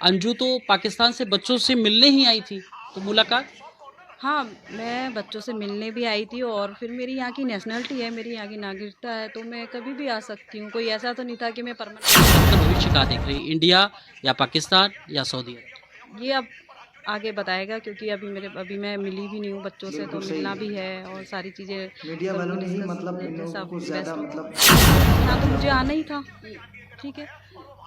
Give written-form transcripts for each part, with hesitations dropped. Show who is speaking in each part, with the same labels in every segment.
Speaker 1: अंजू तो पाकिस्तान से बच्चों से मिलने ही आई थी, तो मुलाकात।
Speaker 2: हाँ, मैं बच्चों से मिलने भी आई थी और फिर मेरी यहाँ की नेशनलिटी है, मेरी यहाँ की नागरिकता है, तो मैं कभी भी आ सकती हूँ। कोई ऐसा तो नहीं था कि मैं परमानेंट।
Speaker 1: अपना भविष्य कहाँ देख रही, इंडिया या पाकिस्तान या सऊदी अरब?
Speaker 2: ये अब आगे बताएगा, क्योंकि अभी मैं मिली भी नहीं हूँ बच्चों से, तो
Speaker 3: बिल्कुल सही
Speaker 2: मिलना भी
Speaker 3: है।
Speaker 2: है और सारी चीज़ें
Speaker 3: मीडिया वालों
Speaker 2: करूँगी
Speaker 3: ने ही
Speaker 2: डिस्कस।
Speaker 3: मतलब इन
Speaker 2: जैसा
Speaker 3: लोगों को
Speaker 2: बेस्ट
Speaker 3: ज़्यादा
Speaker 2: हो।
Speaker 3: मतलब
Speaker 2: यहाँ तो मुझे आना ही था, ठीक है।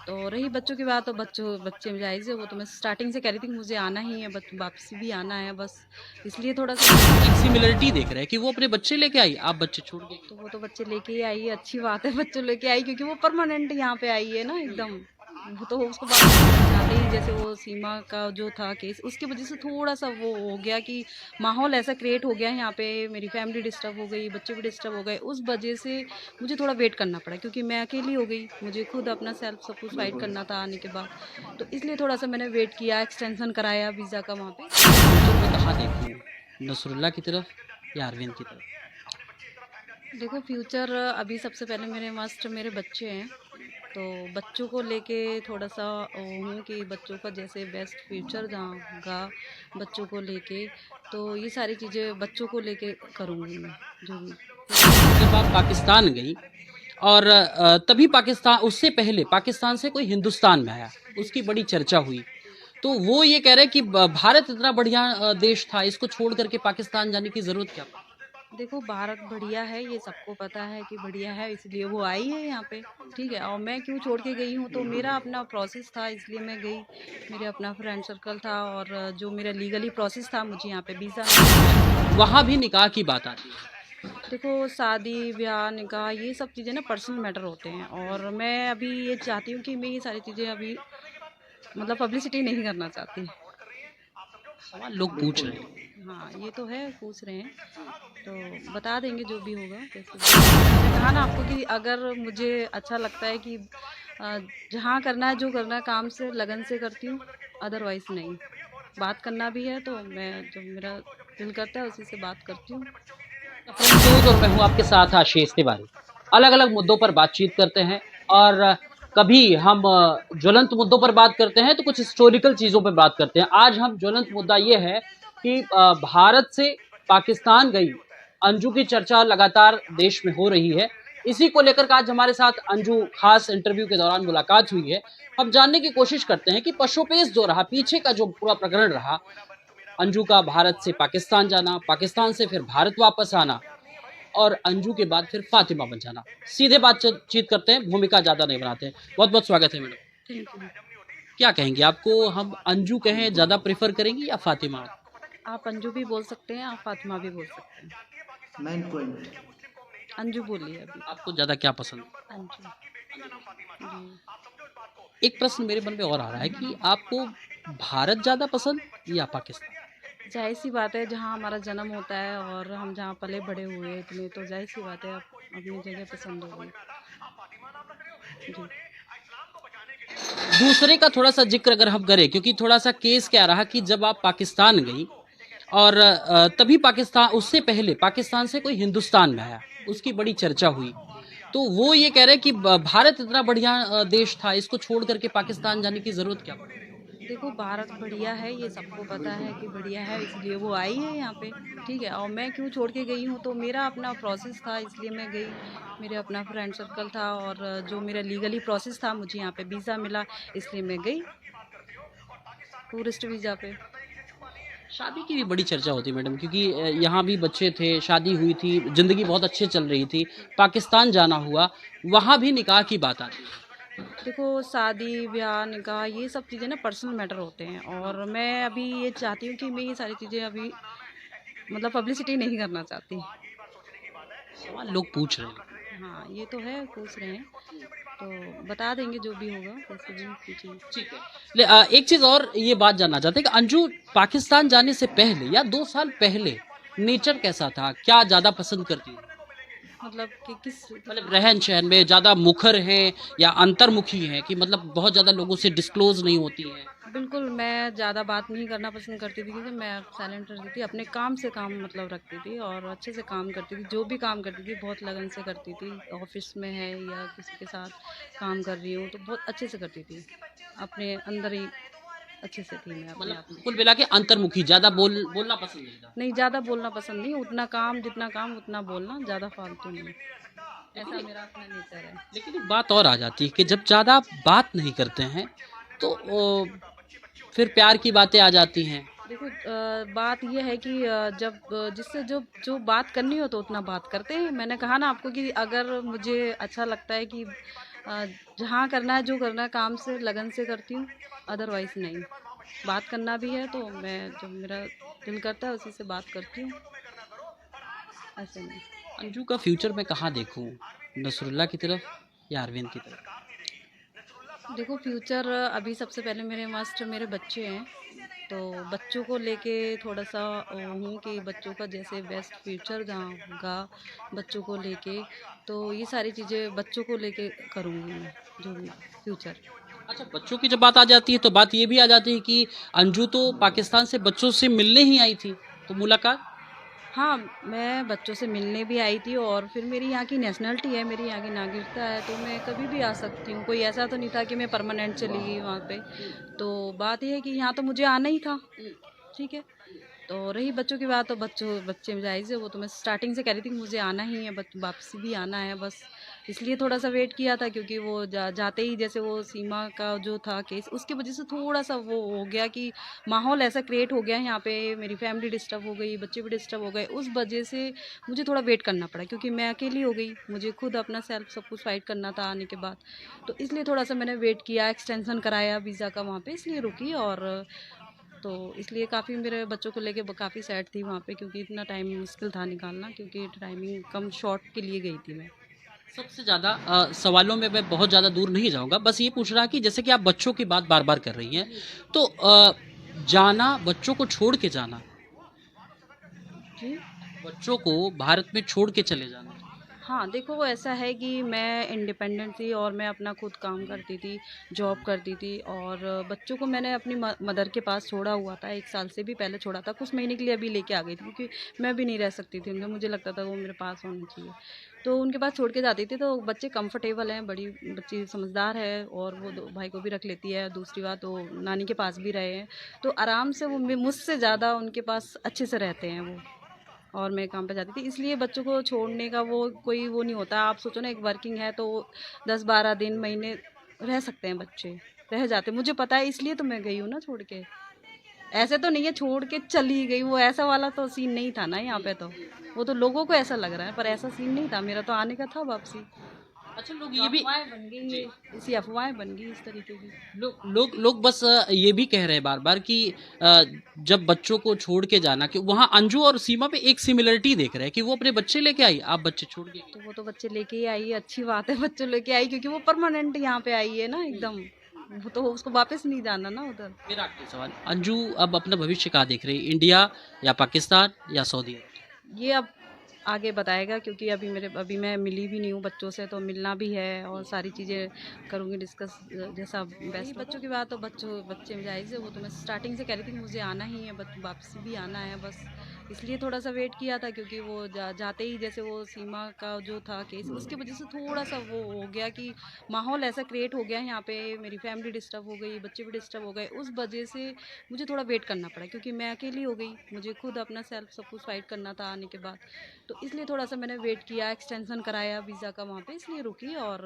Speaker 2: तो रही बच्चों की बात, तो बच्चे जायज़ है, वो तो मैं स्टार्टिंग से कह रही थी कि मुझे आना ही है, वापसी भी आना है, बस इसलिए थोड़ा सा।
Speaker 1: एक सिमिलरिटी देख रहे हैं कि वो अपने बच्चे लेके आई, आप बच्चे छोड़ गए।
Speaker 2: तो वो तो बच्चे लेके ही आई है, अच्छी बात है, बच्चों लेके आई, क्योंकि वो परमानेंट यहाँ पे आई है ना एकदम। वो तो उसको बात जाते ही, जैसे वो सीमा का जो था केस, उसकी वजह से थोड़ा सा वो हो गया कि माहौल ऐसा क्रिएट हो गया यहाँ पे, मेरी फैमिली डिस्टर्ब हो गई, बच्चे भी डिस्टर्ब हो गए, उस वजह से मुझे थोड़ा वेट करना पड़ा, क्योंकि मैं अकेली हो गई, मुझे खुद अपना सेल्फ सब कुछ फाइट
Speaker 3: बिल्कुल।
Speaker 2: करना था आने के बाद। तो इसलिए थोड़ा सा मैंने वेट किया, एक्सटेंशन कराया वीज़ा का वहाँ पे।
Speaker 1: फ्यूचर में कहाँ देख रही हूँ, नसरुल्ला की तरफ या अरविंद की तरफ?
Speaker 2: देखो, फ्यूचर अभी सबसे पहले मेरे बच्चे हैं, तो बच्चों को लेके थोड़ा सा वो हूँ कि बच्चों का जैसे बेस्ट फ्यूचर जाऊँगा, बच्चों को लेके, तो ये सारी चीज़ें बच्चों को लेके करूँगी मैं, जो भी।
Speaker 1: जब आप पाकिस्तान गई और तभी पाकिस्तान, उससे पहले पाकिस्तान से कोई हिंदुस्तान में आया, उसकी बड़ी चर्चा हुई, तो वो ये कह रहे हैं कि भारत इतना बढ़िया देश था, इसको छोड़ करके पाकिस्तान जाने की जरूरत क्या पड़ी?
Speaker 2: देखो, भारत बढ़िया है, ये सबको पता है कि बढ़िया है, इसलिए वो आई है यहाँ पे, ठीक है। और मैं क्यों छोड़ के गई हूँ, तो मेरा अपना प्रोसेस था, इसलिए मैं गई। मेरे अपना फ्रेंड सर्कल था, और जो मेरा लीगली प्रोसेस था, मुझे यहाँ पे वीज़ा मिला।
Speaker 1: वहां भी निकाह की बात आती है।
Speaker 2: देखो, शादी ब्याह निकाह ये सब चीज़ें ना पर्सनल मैटर होते हैं, और मैं अभी ये चाहती हूँ कि मैं ये सारी चीज़ें अभी मतलब पब्लिसिटी नहीं करना चाहती।
Speaker 1: सवाल लोग पूछ
Speaker 3: बिल्कुल।
Speaker 1: रहे हैं।
Speaker 2: हाँ, ये तो है, पूछ रहे हैं, तो बता देंगे जो भी होगा, जैसे भी। मैंने कहा ना आपको कि अगर मुझे अच्छा लगता है कि जहाँ करना है, जो करना है, काम से लगन से करती हूँ, अदरवाइज़ नहीं। बात करना भी है तो मैं जो मेरा दिल करता है उसी से बात करती हूँ।
Speaker 1: फ्रेंड्स, और मैं हूं आपके साथ आशीष तिवारी। अलग अलग मुद्दों पर बातचीत करते हैं, और कभी हम ज्वलंत मुद्दों पर बात करते हैं, तो कुछ हिस्टोरिकल चीजों पर बात करते हैं। आज हम ज्वलंत मुद्दा ये है कि भारत से पाकिस्तान गई अंजू की चर्चा लगातार देश में हो रही है। इसी को लेकर के आज हमारे साथ अंजू खास इंटरव्यू के दौरान मुलाकात हुई है। हम जानने की कोशिश करते हैं कि पशुपेश जो रहा, पीछे का जो पूरा प्रकरण रहा, अंजू का भारत से पाकिस्तान जाना, पाकिस्तान से फिर भारत वापस आना, और अंजू के बाद फिर फातिमा बन जाना। सीधे बातचीत करते हैं, भूमिका ज्यादा नहीं बनाते हैं। बहुत बहुत स्वागत है मैडम।
Speaker 2: Thank you.
Speaker 1: क्या कहेंगे, आपको हम अंजू कहें ज्यादा प्रेफर करेंगी या फातिमा?
Speaker 2: आप अंजू भी बोल सकते हैं, आप फातिमा भी बोल सकते हैं।
Speaker 3: 9 पॉइंट।
Speaker 2: अंजू बोलिए अभी।
Speaker 1: आपको ज्यादा क्या पसंद?
Speaker 2: अंजू जी।
Speaker 1: एक प्रश्न मेरे मन में और आ रहा है कि आपको भारत ज्यादा पसंद या पाकिस्तान?
Speaker 2: जाहिर सी बात है, जहाँ हमारा जन्म होता है और हम जहाँ पले बड़े हुए इतने, तो जाहिर सी बात है अपनी जगह पसंद होगी जी।
Speaker 1: दूसरे का थोड़ा सा जिक्र अगर हम करें, क्योंकि थोड़ा सा केस क्या रहा कि जब आप पाकिस्तान गई और तभी पाकिस्तान, उससे पहले पाकिस्तान से कोई हिंदुस्तान में आया, उसकी बड़ी चर्चा हुई, तो वो ये कह रहे हैं कि भारत इतना बढ़िया देश था, इसको छोड़ करके पाकिस्तान जाने की जरूरत क्या पड़ी?
Speaker 2: देखो, भारत बढ़िया है, ये सबको पता है कि बढ़िया है, इसलिए वो आई है यहाँ पे, ठीक है। और मैं क्यों छोड़ के गई हूँ, तो मेरा अपना प्रोसेस था, इसलिए मैं गई। मेरे अपना फ्रेंड सर्कल था, और जो मेरा लीगली प्रोसेस था, मुझे यहाँ पे वीज़ा मिला, इसलिए मैं गई टूरिस्ट वीज़ा पे।
Speaker 1: शादी की भी बड़ी चर्चा होती है मैडम, क्योंकि यहाँ भी बच्चे थे, शादी हुई थी, जिंदगी बहुत अच्छे चल रही थी, पाकिस्तान जाना हुआ, वहां भी निकाह की बात आती है।
Speaker 2: देखो, शादी ब्याह निकाह ये सब चीज़ें ना पर्सनल मैटर होते हैं, और मैं अभी ये चाहती हूँ कि मैं ये सारी चीज़ें अभी मतलब पब्लिसिटी नहीं करना चाहती।
Speaker 1: सवाल लोग पूछ रहे हैं।
Speaker 2: हाँ, ये तो है, पूछ रहे हैं, तो बता देंगे जो भी होगा, जैसे भी जी।
Speaker 1: ठीक है। एक चीज और ये बात जानना चाहते हैं कि अंजू पाकिस्तान जाने से पहले या 2 साल पहले नेचर कैसा था, क्या ज्यादा पसंद करती है?
Speaker 2: मतलब कि किस।
Speaker 1: मतलब रहन सहन में ज्यादा मुखर हैं या अंतर्मुखी हैं, कि मतलब बहुत ज्यादा लोगों से डिस्क्लोज नहीं होती हैं?
Speaker 2: बिल्कुल, मैं ज़्यादा बात नहीं करना पसंद करती थी, क्योंकि मैं साइलेंट रहती थी, अपने काम से काम मतलब रखती थी, और अच्छे से काम करती थी, जो भी काम करती थी बहुत लगन से करती थी। ऑफिस में है या किसी के साथ काम कर रही हूँ, तो बहुत अच्छे से करती थी, अपने अंदर ही अच्छे से थी मैं अपने
Speaker 1: मतलब
Speaker 2: आप में।
Speaker 1: कुल मिला के अंतर्मुखी, ज़्यादा बोलना पसंद नहीं था।
Speaker 2: नहीं, ज़्यादा बोलना पसंद नहीं, उतना काम जितना काम उतना बोलना, ज़्यादा फालतू नहीं।
Speaker 1: लेकिन
Speaker 2: ऐसा मेरा अपना नेचर है।
Speaker 1: लेकिन एक बात और आ जाती है कि जब ज़्यादा आप बात नहीं करते हैं तो फिर प्यार की बातें आ जाती हैं।
Speaker 2: देखो बात ये है कि जब जिससे जो जो बात करनी हो तो उतना बात करते हैं। मैंने कहा ना आपको कि अगर मुझे अच्छा लगता है कि अ, जहाँ करना है जो करना है काम से लगन से करती हूँ, अदरवाइज़ नहीं। बात करना भी है तो मैं जब मेरा दिल करता है उसी से बात करती हूँ, ऐसे नहीं।
Speaker 1: अंजू का फ्यूचर मैं कहाँ देखूँ? नसरुल्लाह की तरफ या अरविंद की तरफ?
Speaker 2: देखो फ्यूचर अभी सबसे पहले मेरे मस्ट मेरे बच्चे हैं, तो बच्चों को लेके थोड़ा-सा हूँ कि बच्चों का जैसे बेस्ट फ्यूचर जहाँ होगा, बच्चों को लेके, तो ये सारी चीज़ें बच्चों को लेके करूँगी मैं, जो भी फ्यूचर।
Speaker 1: अच्छा, बच्चों की जब बात आ जाती है तो बात ये भी आ जाती है कि अंजू तो पाकिस्तान से बच्चों से मिलने ही आई थी, तो मुलाकात?
Speaker 2: हाँ, मैं बच्चों से मिलने भी आई थी और फिर मेरी यहाँ की नेशनलिटी है, मेरी यहाँ की नागरिकता है, तो मैं कभी भी आ सकती हूँ। कोई ऐसा तो नहीं था कि मैं परमानेंट चली गई वहाँ पे। तो बात ये है कि यहाँ तो मुझे आना ही था, ठीक है? तो रही बच्चों की बात, तो बच्चे जायज़ है, वो तो मैं स्टार्टिंग से कह रही थी कि मुझे आना ही है, वापसी भी आना है बस। इसलिए थोड़ा-सा वेट किया था क्योंकि वो जाते ही जैसे वो सीमा का जो था केस, उसकी वज़ह से थोड़ा-सा वो हो गया कि माहौल ऐसा क्रिएट हो गया यहाँ पे, मेरी फैमिली डिस्टर्ब हो गई, बच्चे भी डिस्टर्ब हो गए। उस वज़ह से मुझे थोड़ा वेट करना पड़ा क्योंकि मैं अकेली हो गई, मुझे खुद अपना सेल्फ सब कुछ फाइट करना था आने के बाद। तो इसलिए थोड़ा-सा मैंने वेट किया, एक्सटेंशन कराया वीज़ा का वहाँ पे, इसलिए रुकी और तो इसलिए काफ़ी मेरे बच्चों को लेके काफ़ी सैड थी वहाँ पे क्योंकि इतना टाइम मुश्किल था निकालना क्योंकि टाइमिंग कम शॉर्ट के लिए गई थी मैं।
Speaker 1: सबसे ज़्यादा सवालों में मैं बहुत ज़्यादा दूर नहीं जाऊँगा, बस ये पूछ रहा कि जैसे कि आप बच्चों की बात बार-बार कर रही हैं, तो जाना, बच्चों को छोड़ के जाना,
Speaker 2: जी।
Speaker 1: बच्चों को भारत में छोड़ के चले जाना।
Speaker 2: हाँ, देखो वो ऐसा है कि मैं इंडिपेंडेंट थी और मैं अपना खुद काम करती थी, जॉब करती थी और बच्चों को मैंने अपनी मदर के पास छोड़ा हुआ था, 1 साल से भी पहले छोड़ा था, कुछ महीने के लिए अभी लेके आ गई थी क्योंकि मैं भी नहीं रह सकती थी उनके, मुझे लगता था वो मेरे पास होने चाहिए। तो उनके पास छोड़ के जाती थी तो बच्चे कंफर्टेबल हैं, बड़ी बच्ची समझदार है और वो दो भाई को भी रख लेती है, दूसरी बात वो नानी के पास भी रहे हैं, तो आराम से वो मुझसे ज़्यादा उनके पास अच्छे से रहते हैं वो। और मैं काम पे जाती थी इसलिए बच्चों को छोड़ने का वो कोई वो नहीं होता। आप सोचो ना एक वर्किंग है तो 10-12 दिन, महीने रह सकते हैं बच्चे, रह जाते हैं। मुझे पता है इसलिए तो मैं गई हूँ ना छोड़ के। ऐसे तो नहीं है छोड़ के चली गई, वो ऐसा वाला तो सीन नहीं था ना यहाँ पे तो। वो तो लोगों को ऐसा लग रहा है पर ऐसा सीन नहीं था, मेरा तो आने का था वापसी।
Speaker 1: अच्छा, लोग
Speaker 2: तो
Speaker 1: ये भी
Speaker 2: अफ़वाहें बन गई
Speaker 1: जी,
Speaker 2: ये, इसी अफ़वाहें बन गई इस तरीके की।
Speaker 1: लोग बस ये भी कह रहे हैं बार-बार कि अ, जब बच्चों को छोड़ के जाना कि वहाँ अंजू और सीमा पे एक सिमिलरिटी देख रहे हैं कि वो अपने बच्चे लेके आई, आप बच्चे छोड़ के गई।
Speaker 2: तो वो तो बच्चे लेके ही आई है, अच्छी बात है बच्चों लेके आई क्योंकि वो परमानेंट यहाँ पे आई है ना एकदम। वो तो उसको वापस नहीं जाना ना उधर।
Speaker 1: मेरा आखिरी सवाल, अंजू अब अपना भविष्य कहाँ देख रही है? इंडिया या पाकिस्तान या सऊदी अरब?
Speaker 2: ये अब आगे बताएगा क्योंकि अभी मैं मिली भी नहीं हूँ बच्चों से, तो मिलना भी है और सारी चीज़ें करूँगी डिस्कस जैसा बेस्ट बच्चों की बात तो बच्चे जायज़ है, वो तो मैं स्टार्टिंग से कह रही थी कि मुझे आना ही है, वापसी भी आना है बस। इसलिए थोड़ा-सा वेट किया था क्योंकि वो जाते ही जैसे वो सीमा का जो था केस, उसकी वज़ह से थोड़ा-सा वो हो गया कि माहौल ऐसा क्रिएट हो गया यहाँ पे, मेरी फैमिली डिस्टर्ब हो गई, बच्चे भी डिस्टर्ब हो गए। उस वज़ह से मुझे थोड़ा वेट करना पड़ा क्योंकि मैं अकेली हो गई, मुझे खुद अपना सेल्फ सब कुछ फाइट करना था आने के बाद। तो इसलिए थोड़ा-सा मैंने वेट किया, एक्सटेंशन कराया वीज़ा का वहाँ पे, इसलिए रुकी और